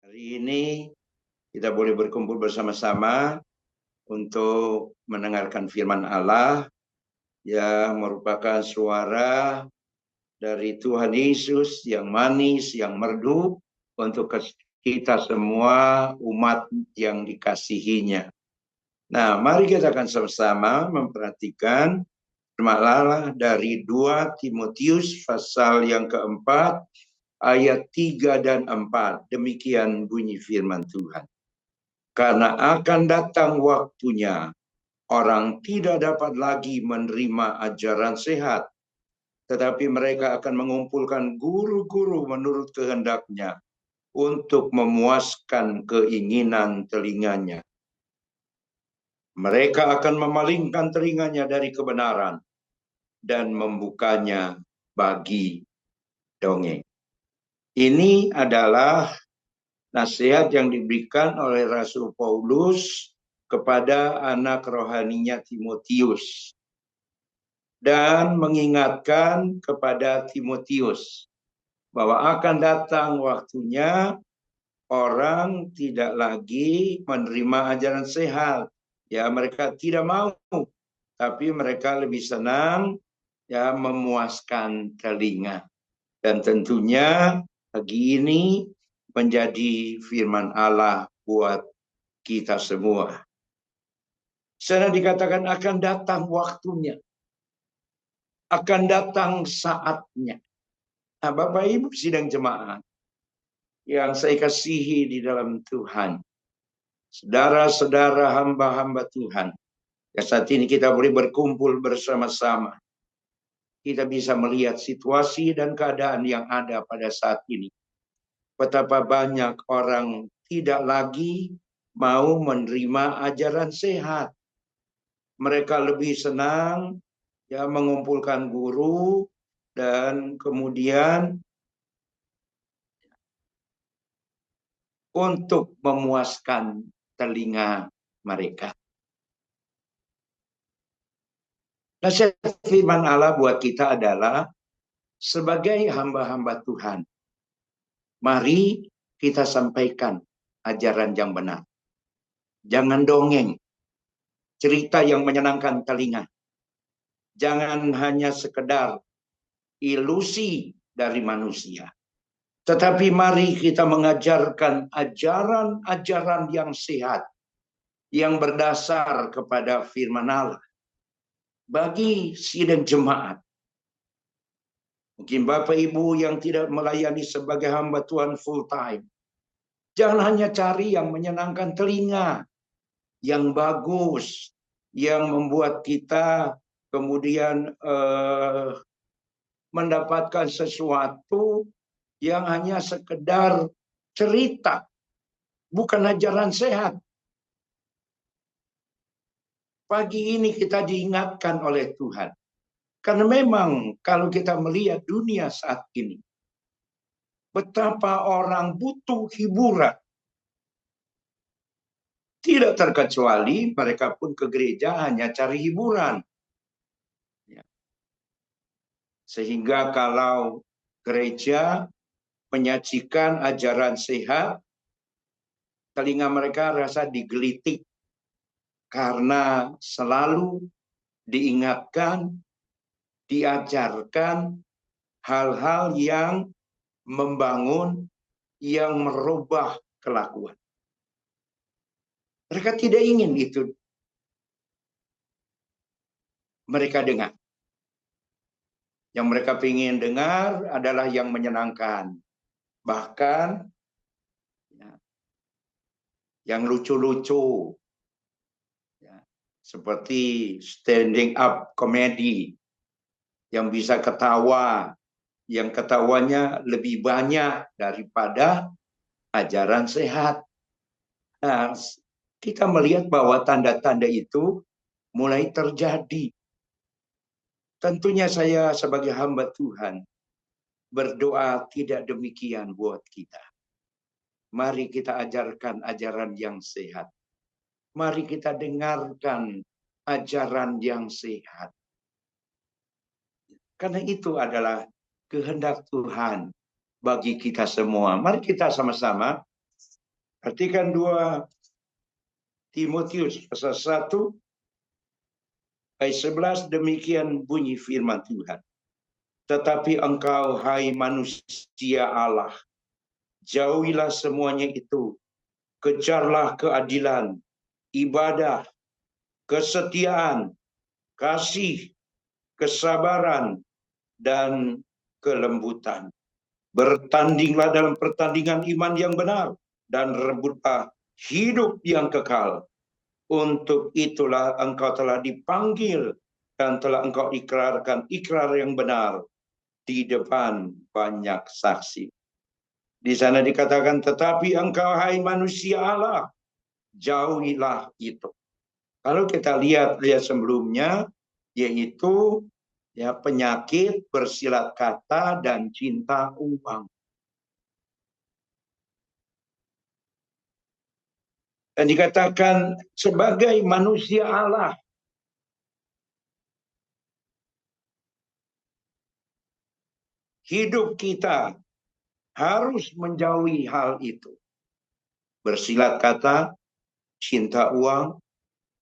Hari ini kita boleh berkumpul bersama-sama untuk mendengarkan firman Allah yang merupakan suara dari Tuhan Yesus yang manis, yang merdu untuk kita semua umat yang dikasihinya. Nah, mari kita akan sama-sama memperhatikan firman Allah dari 2 Timotius pasal yang keempat ayat 3 dan 4. Demikian bunyi firman Tuhan. Karena akan datang waktunya, orang tidak dapat lagi menerima ajaran sehat, tetapi mereka akan mengumpulkan guru-guru menurut kehendaknya untuk memuaskan keinginan telinganya. Mereka akan memalingkan telinganya dari kebenaran dan membukanya bagi dongeng. Ini adalah nasihat yang diberikan oleh Rasul Paulus kepada anak rohaninya Timotius dan mengingatkan kepada Timotius bahwa akan datang waktunya orang tidak lagi menerima ajaran sehat. Ya, mereka tidak mau, tapi mereka lebih senang ya memuaskan telinga. Dan tentunya pagi ini menjadi firman Allah buat kita semua. Sana dikatakan akan datang waktunya. Akan datang saatnya. Nah, Bapak Ibu sidang jemaat yang saya kasihi di dalam Tuhan. Saudara-saudara hamba-hamba Tuhan. Ya, saat ini kita boleh berkumpul bersama-sama. Kita bisa melihat situasi dan keadaan yang ada pada saat ini. Betapa banyak orang tidak lagi mau menerima ajaran sehat. Mereka lebih senang ya mengumpulkan guru dan kemudian untuk memuaskan telinga mereka. Nasihat firman Allah buat kita adalah sebagai hamba-hamba Tuhan, mari kita sampaikan ajaran yang benar. Jangan dongeng, cerita yang menyenangkan telinga. Jangan hanya sekedar ilusi dari manusia. Tetapi mari kita mengajarkan ajaran-ajaran yang sehat, yang berdasar kepada firman Allah. Bagi sidang jemaat, mungkin Bapak Ibu yang tidak melayani sebagai hamba Tuhan full time, jangan hanya cari yang menyenangkan telinga, yang bagus, yang membuat kita kemudian mendapatkan sesuatu yang hanya sekedar cerita, bukan ajaran sehat. Pagi ini kita diingatkan oleh Tuhan. Karena memang kalau kita melihat dunia saat ini, betapa orang butuh hiburan. Tidak terkecuali mereka pun ke gereja hanya cari hiburan. Sehingga kalau gereja menyajikan ajaran sehat, telinga mereka rasa digelitik. Karena selalu diingatkan, diajarkan hal-hal yang membangun, yang merubah kelakuan. Mereka tidak ingin itu mereka dengar. Yang mereka ingin dengar adalah yang menyenangkan. Bahkan ya, yang lucu-lucu. Ya, seperti standing up comedy. Yang bisa ketawa. Yang ketawanya lebih banyak daripada ajaran sehat. Nah, kita melihat bahwa tanda-tanda itu mulai terjadi. Tentunya saya sebagai hamba Tuhan berdoa tidak demikian buat kita. Mari kita ajarkan ajaran yang sehat. Mari kita dengarkan ajaran yang sehat. Karena itu adalah kehendak Tuhan bagi kita semua. Mari kita sama-sama Perhatikan 2 Timotius pasal 1 ayat 11, demikian bunyi firman Tuhan. Tetapi engkau, hai manusia Allah, jauhilah semuanya itu. Kejarlah keadilan, ibadah, kesetiaan, kasih, kesabaran, dan kelembutan. Bertandinglah dalam pertandingan iman yang benar, dan rebutlah hidup yang kekal. Untuk itulah engkau telah dipanggil dan telah engkau ikrarkan ikrar yang benar di depan banyak saksi. Di sana dikatakan, tetapi engkau, hai manusia Allah, jauhilah itu. Kalau kita lihat ayat sebelumnya, yaitu ya penyakit, bersilat kata, dan cinta uang. Dan dikatakan sebagai manusia Allah, hidup kita harus menjauhi hal itu. Bersilat kata, cinta uang,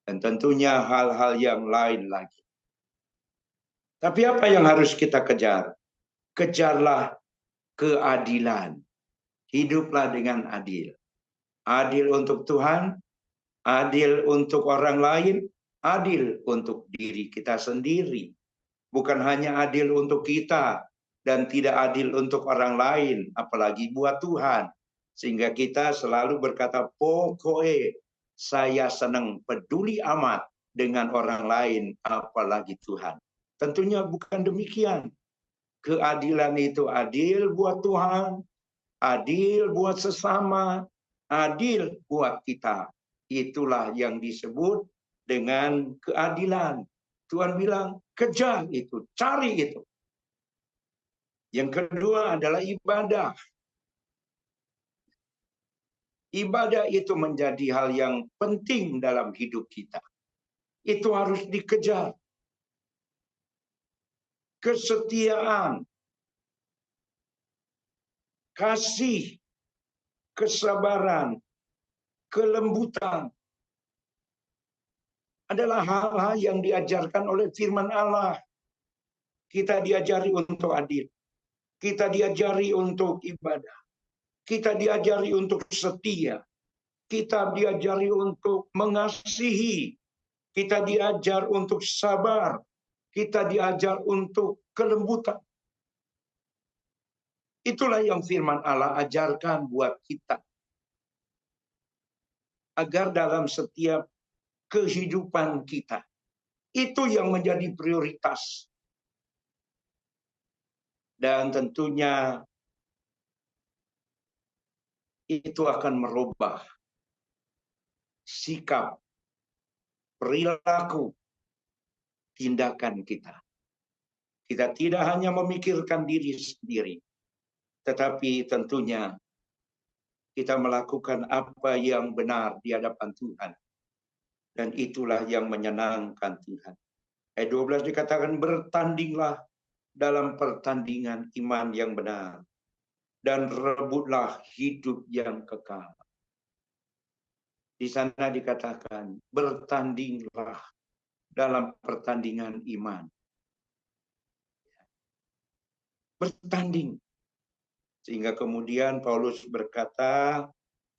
dan tentunya hal-hal yang lain lagi. Tapi apa yang harus kita kejar? Kejarlah keadilan. Hiduplah dengan adil. Adil untuk Tuhan, adil untuk orang lain, adil untuk diri kita sendiri. Bukan hanya adil untuk kita dan tidak adil untuk orang lain, apalagi buat Tuhan. Sehingga kita selalu berkata, pokoknya saya senang, peduli amat dengan orang lain, apalagi Tuhan. Tentunya bukan demikian. Keadilan itu adil buat Tuhan, adil buat sesama, adil buat kita. Itulah yang disebut dengan keadilan. Tuhan bilang, kejar itu, cari itu. Yang kedua adalah ibadah. Ibadah itu menjadi hal yang penting dalam hidup kita. Itu harus dikejar. Kesetiaan, kasih, kesabaran, kelembutan adalah hal-hal yang diajarkan oleh firman Allah. Kita diajari untuk adil. Kita diajari untuk ibadah. Kita diajari untuk setia. Kita diajari untuk mengasihi. Kita diajar untuk sabar. Kita diajar untuk kelembutan. Itulah yang firman Allah ajarkan buat kita. Agar dalam setiap kehidupan kita, itu yang menjadi prioritas. Dan tentunya itu akan merubah sikap, perilaku, tindakan kita. Kita tidak hanya memikirkan diri sendiri, tetapi tentunya kita melakukan apa yang benar di hadapan Tuhan. Dan itulah yang menyenangkan Tuhan. Ayat 12 dikatakan, bertandinglah dalam pertandingan iman yang benar, dan rebutlah hidup yang kekal. Di sana dikatakan, bertandinglah dalam pertandingan iman. Bertanding. Sehingga kemudian Paulus berkata,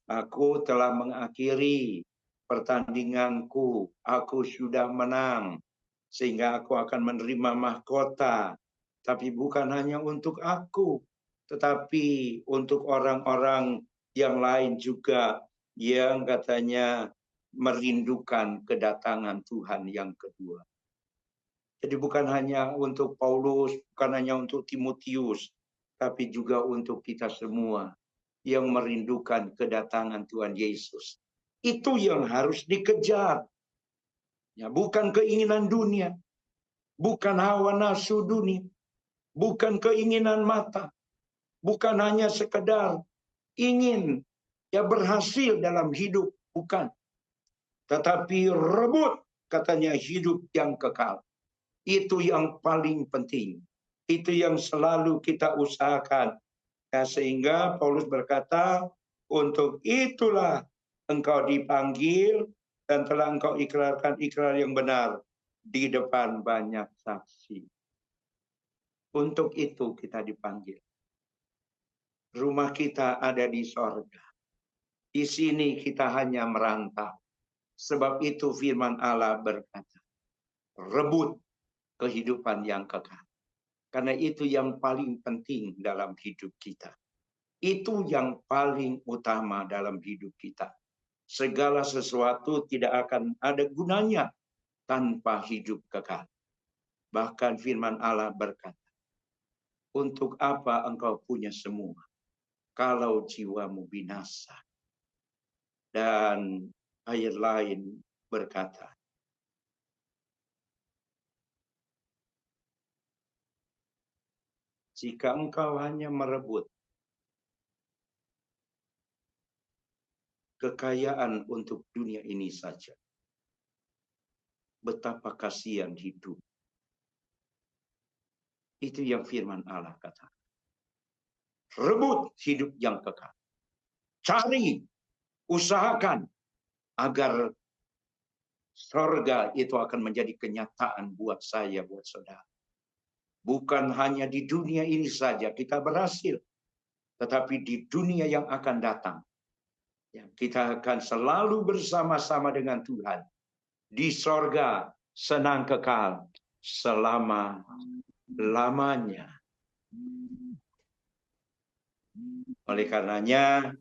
aku telah mengakhiri pertandinganku, aku sudah menang, sehingga aku akan menerima mahkota. Tapi bukan hanya untuk aku, tetapi untuk orang-orang yang lain juga yang katanya merindukan kedatangan Tuhan yang kedua. Jadi bukan hanya untuk Paulus, bukan hanya untuk Timotius, tapi juga untuk kita semua yang merindukan kedatangan Tuhan Yesus. Itu yang harus dikejar. Ya, bukan keinginan dunia, bukan hawa nafsu dunia, bukan keinginan mata, bukan hanya sekedar ingin ya berhasil dalam hidup, bukan. Tetapi rebut katanya hidup yang kekal. Itu yang paling penting. Itu yang selalu kita usahakan. Ya, sehingga Paulus berkata, Untuk itulah engkau dipanggil dan telah engkau ikrarkan ikrar yang benar di depan banyak saksi. Untuk itu kita dipanggil. Rumah kita ada di sorga. Di sini kita hanya merantau. Sebab itu firman Allah berkata, rebut kehidupan yang kekal. Karena itu yang paling penting dalam hidup kita. Itu yang paling utama dalam hidup kita. Segala sesuatu tidak akan ada gunanya tanpa hidup kekal. Bahkan firman Allah berkata, untuk apa engkau punya semua kalau jiwamu binasa? Dan ayat lain berkata, jika engkau hanya merebut kekayaan untuk dunia ini saja, betapa kasihan hidup. Itu yang firman Allah kata. Rebut hidup yang kekal. Cari, usahakan agar surga itu akan menjadi kenyataan buat saya, buat saudara. Bukan hanya di dunia ini saja kita berhasil, tetapi di dunia yang akan datang. Kita akan selalu bersama-sama dengan Tuhan. Di sorga senang kekal selama-lamanya. Oleh karenanya,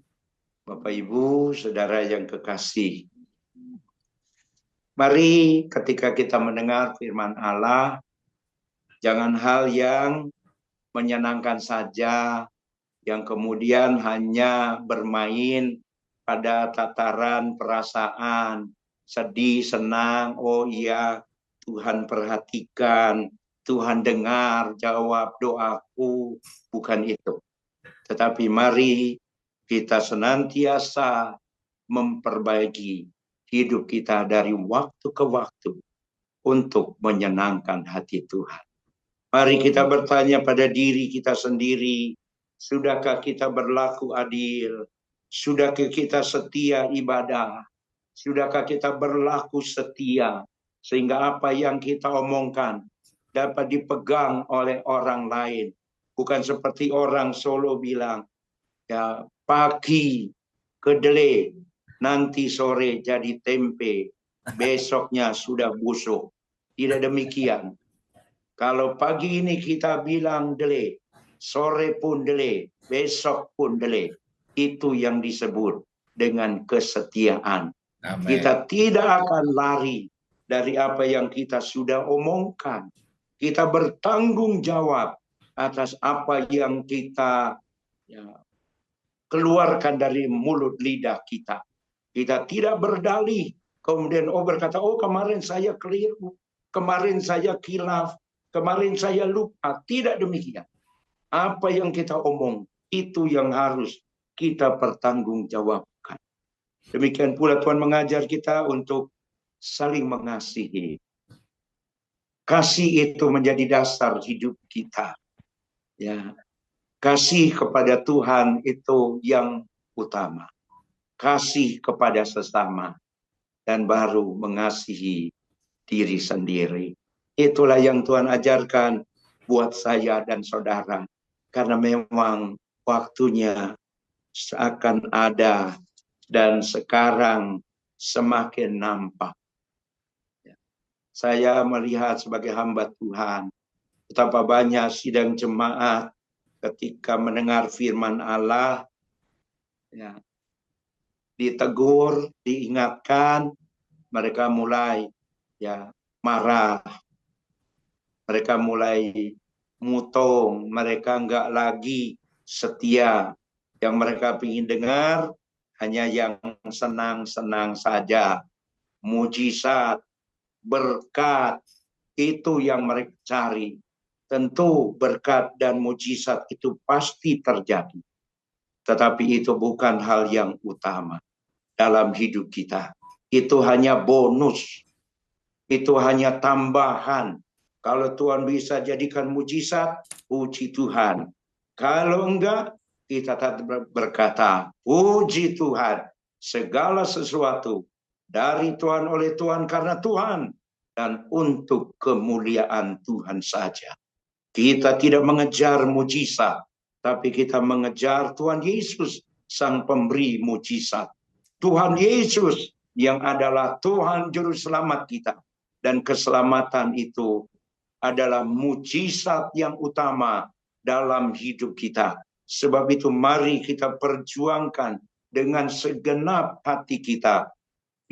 Bapak Ibu, Saudara yang kekasih, mari ketika kita mendengar firman Allah, jangan hal yang menyenangkan saja, yang kemudian hanya bermain pada tataran perasaan, sedih, senang, oh iya, Tuhan perhatikan, Tuhan dengar, jawab doaku, bukan itu. Tetapi mari kita senantiasa memperbaiki hidup kita dari waktu ke waktu untuk menyenangkan hati Tuhan. Mari kita bertanya pada diri kita sendiri, sudahkah kita berlaku adil? Sudahkah kita setia ibadah? Sudahkah kita berlaku setia? Sehingga apa yang kita omongkan dapat dipegang oleh orang lain. Bukan seperti orang Solo bilang, ya pagi kedelai, nanti sore jadi tempe, besoknya sudah busuk. Tidak demikian. Kalau pagi ini kita bilang delay, sore pun delay, besok pun delay. Itu yang disebut dengan kesetiaan. Amen. Kita tidak akan lari dari apa yang kita sudah omongkan. Kita bertanggung jawab atas apa yang kita keluarkan dari mulut lidah kita. Kita tidak berdalih. Kemudian berkata, oh kemarin saya keliru. Kemarin saya kilaf. Kemarin saya lupa. Tidak demikian. Apa yang kita omong, itu yang harus kita pertanggungjawabkan. Demikian pula Tuhan mengajar kita untuk saling mengasihi. Kasih itu menjadi dasar hidup kita. Ya, kasih kepada Tuhan itu yang utama. Kasih kepada sesama. Dan baru mengasihi diri sendiri. Itulah yang Tuhan ajarkan buat saya dan saudara. Karena memang waktunya seakan ada dan sekarang semakin nampak. Saya melihat sebagai hamba Tuhan, betapa banyak sidang jemaat ketika mendengar firman Allah, ya, ditegur, diingatkan, mereka mulai marah, mereka mulai mutung, mereka enggak lagi setia. Yang mereka ingin dengar hanya yang senang-senang saja. Mujizat, berkat, itu yang mereka cari. Tentu berkat dan mujizat itu pasti terjadi. Tetapi itu bukan hal yang utama dalam hidup kita. Itu hanya bonus. Itu hanya tambahan. Kalau Tuhan bisa jadikan mujizat, puji Tuhan. Kalau enggak, kita berkata, puji Tuhan, segala sesuatu dari Tuhan, oleh Tuhan, karena Tuhan, dan untuk kemuliaan Tuhan saja. Kita tidak mengejar mujizat, tapi kita mengejar Tuhan Yesus, Sang Pemberi mujizat. Tuhan Yesus yang adalah Tuhan Juru Selamat kita. Dan keselamatan itu adalah mujizat yang utama dalam hidup kita. Sebab itu mari kita perjuangkan dengan segenap hati kita.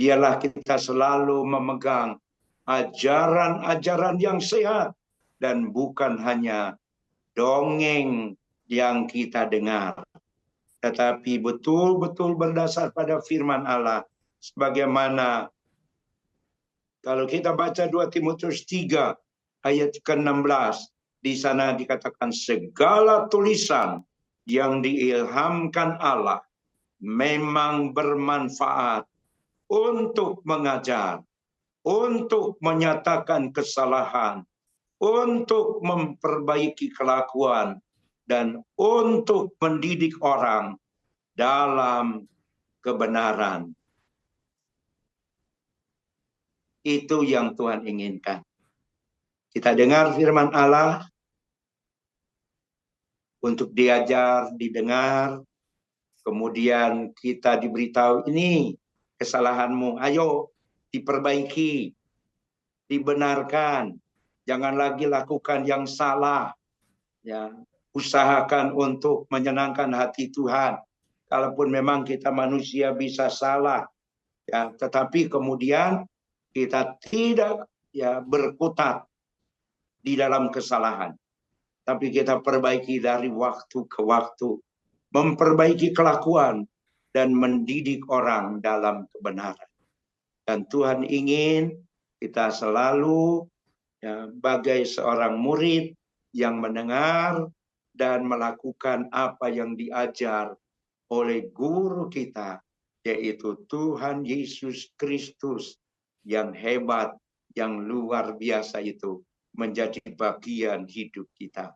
Biarlah kita selalu memegang ajaran-ajaran yang sehat dan bukan hanya dongeng yang kita dengar, tetapi betul-betul berdasar pada firman Allah. Sebagaimana kalau kita baca 2 Timotius 3 ayat ke-16, di sana dikatakan segala tulisan yang diilhamkan Allah memang bermanfaat untuk mengajar, untuk menyatakan kesalahan, untuk memperbaiki kelakuan, dan untuk mendidik orang dalam kebenaran. Itu yang Tuhan inginkan. Kita dengar firman Allah untuk diajar, didengar, kemudian kita diberitahu ini kesalahanmu, ayo diperbaiki, dibenarkan, jangan lagi lakukan yang salah. Ya, usahakan untuk menyenangkan hati Tuhan. Kalaupun memang kita manusia bisa salah, ya, tetapi kemudian kita tidak berkutat di dalam kesalahan, tapi kita perbaiki dari waktu ke waktu, memperbaiki kelakuan dan mendidik orang dalam kebenaran. Dan Tuhan ingin kita selalu bagai seorang murid yang mendengar dan melakukan apa yang diajar oleh guru kita, yaitu Tuhan Yesus Kristus yang hebat, yang luar biasa itu menjadi bagian hidup kita.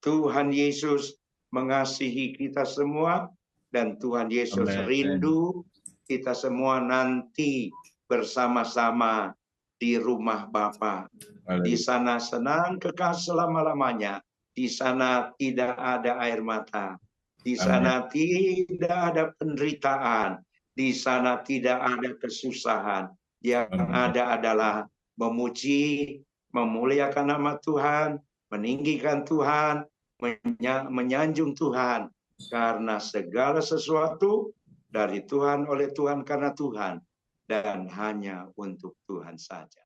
Tuhan Yesus mengasihi kita semua, dan Tuhan Yesus rindu kita semua nanti bersama-sama di rumah Bapa. Di sana senang kekal selama-lamanya. Di sana tidak ada air mata. Di sana tidak ada penderitaan. Di sana tidak ada kesusahan. Yang ada adalah memuji, memuliakan nama Tuhan, meninggikan Tuhan, menyanjung Tuhan. Karena segala sesuatu dari Tuhan, oleh Tuhan, karena Tuhan, dan hanya untuk Tuhan saja.